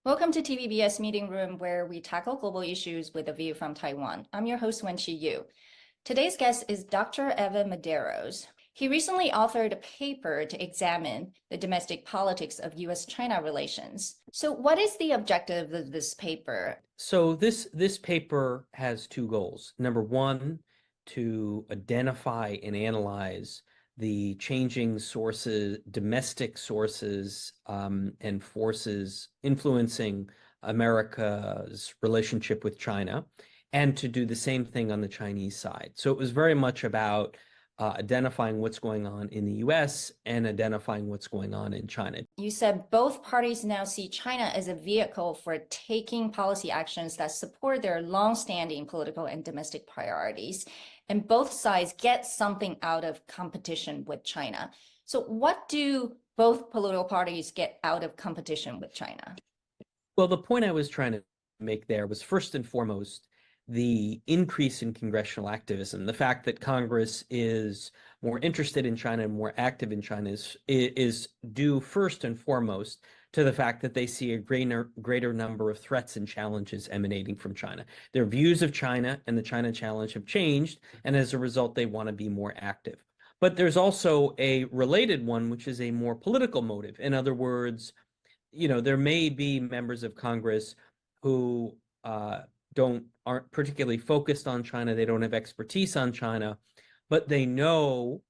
Welcome to TVBS Meeting Room, where we tackle global issues with a view from Taiwan. I'm your host, Wenqi Yu. Today's guest is Dr. Evan Medeiros. He recently authored a paper to examine the domestic politics of U.S.-China relations. So what is the objective of this paper? So this paper has two goals. Number one, to identify and analyze the changing sources, domestic sources, and forces influencing America's relationship with China, and to do the same thing on the Chinese side. So it was very much about identifying what's going on in the US and identifying what's going on in China. You said both parties now see China as a vehicle for taking policy actions that support their long-standing political and domestic priorities, and both sides get something out of competition with China. So what do both political parties get out of competition with China? Well, the point I was trying to make there was, first and foremost, the increase in congressional activism. The fact that Congress is more interested in China and more active in China is due first and foremost to the fact that they see a greater number of threats and challenges emanating from China. Their views of China and the China challenge have changed, and as a result, they want to be more active. But there's also a related one, which is a more political motive. In other words, there may be members of Congress who aren't particularly focused on China. They don't have expertise on China, but they know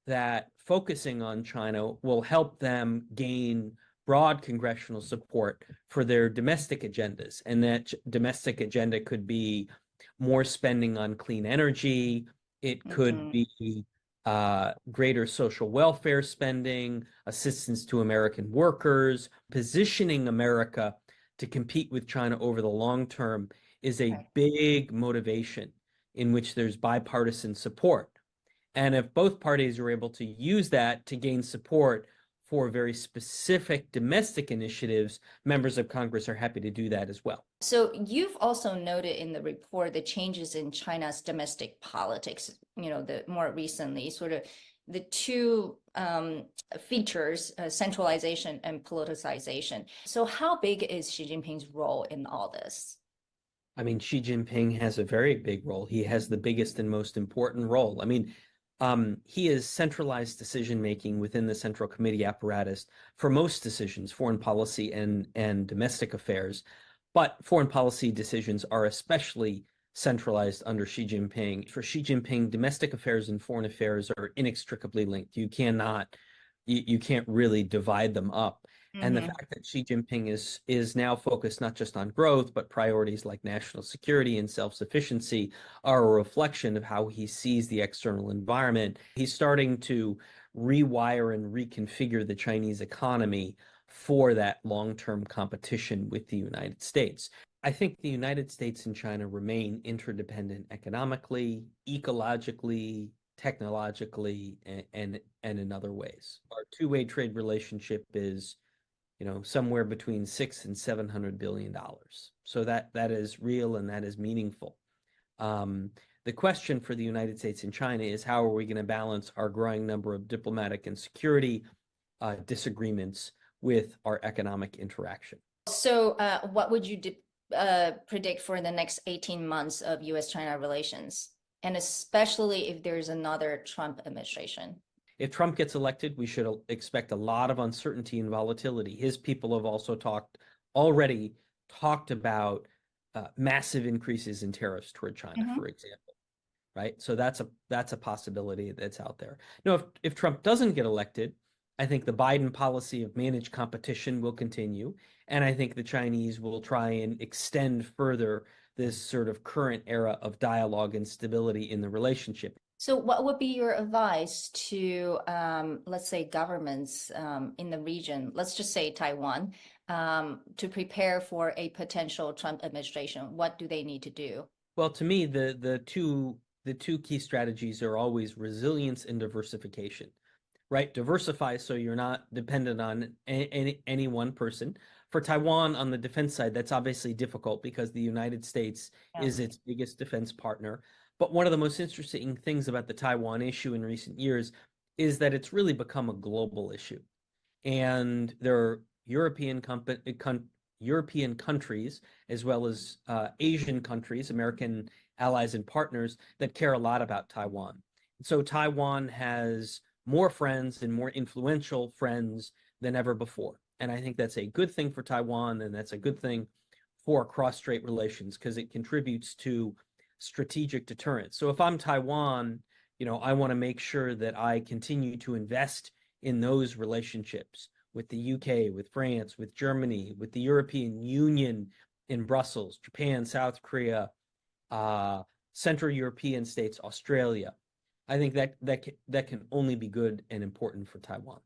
that focusing on China will help them gain broad congressional support for their domestic agendas. And that domestic agenda could be more spending on clean energy. It could be greater social welfare spending, assistance to American workers. Positioning America to compete with China over the long term is a big motivation in which there's bipartisan support. And if both parties are able to use that to gain support for very specific domestic initiatives, members of Congress are happy to do that as well. So you've also noted in the report the changes in China's domestic politics, the more recently, sort of the two features, centralization and politicization. So how big is Xi Jinping's role in all this? I mean, Xi Jinping has a very big role. He has the biggest and most important role. I mean, he is centralized decision-making within the Central Committee apparatus for most decisions, foreign policy and domestic affairs. But foreign policy decisions are especially centralized under Xi Jinping. For Xi Jinping, domestic affairs and foreign affairs are inextricably linked. You can't really divide them up. And the fact that Xi Jinping is now focused not just on growth, but priorities like national security and self-sufficiency are a reflection of how he sees the external environment. He's starting to rewire and reconfigure the Chinese economy for that long-term competition with the United States. I think the United States and China remain interdependent economically, ecologically, technologically, and in other ways. Our two-way trade relationship is somewhere between $600 and $700 billion. So that is real and that is meaningful. The question for the United States and China is, how are we going to balance our growing number of diplomatic and security disagreements with our economic interaction? So what would you predict for the next 18 months of U.S.-China relations, and especially if there's another Trump administration? If Trump gets elected, we should expect a lot of uncertainty and volatility. His people have also already talked about massive increases in tariffs toward China, for example, right? So that's a possibility that's out there. Now, if Trump doesn't get elected, I think the Biden policy of managed competition will continue, and I think the Chinese will try and extend further this sort of current era of dialogue and stability in the relationship. So what would be your advice to, let's say, governments in the region, let's just say Taiwan, to prepare for a potential Trump administration? What do they need to do? Well, to me, the two key strategies are always resilience and diversification, right? Diversify so you're not dependent on any one person. For Taiwan, on the defense side, that's obviously difficult because the United States is its biggest defense partner. But one of the most interesting things about the Taiwan issue in recent years is that it's really become a global issue. And there are European European countries as well as Asian countries, American allies and partners that care a lot about Taiwan. So Taiwan has more friends and more influential friends than ever before. And I think that's a good thing for Taiwan, and that's a good thing for cross-strait relations because it contributes to strategic deterrence. So if I'm Taiwan, I want to make sure that I continue to invest in those relationships with the UK, with France, with Germany, with the European Union in Brussels, Japan, South Korea, Central European states, Australia. I think that can only be good and important for Taiwan.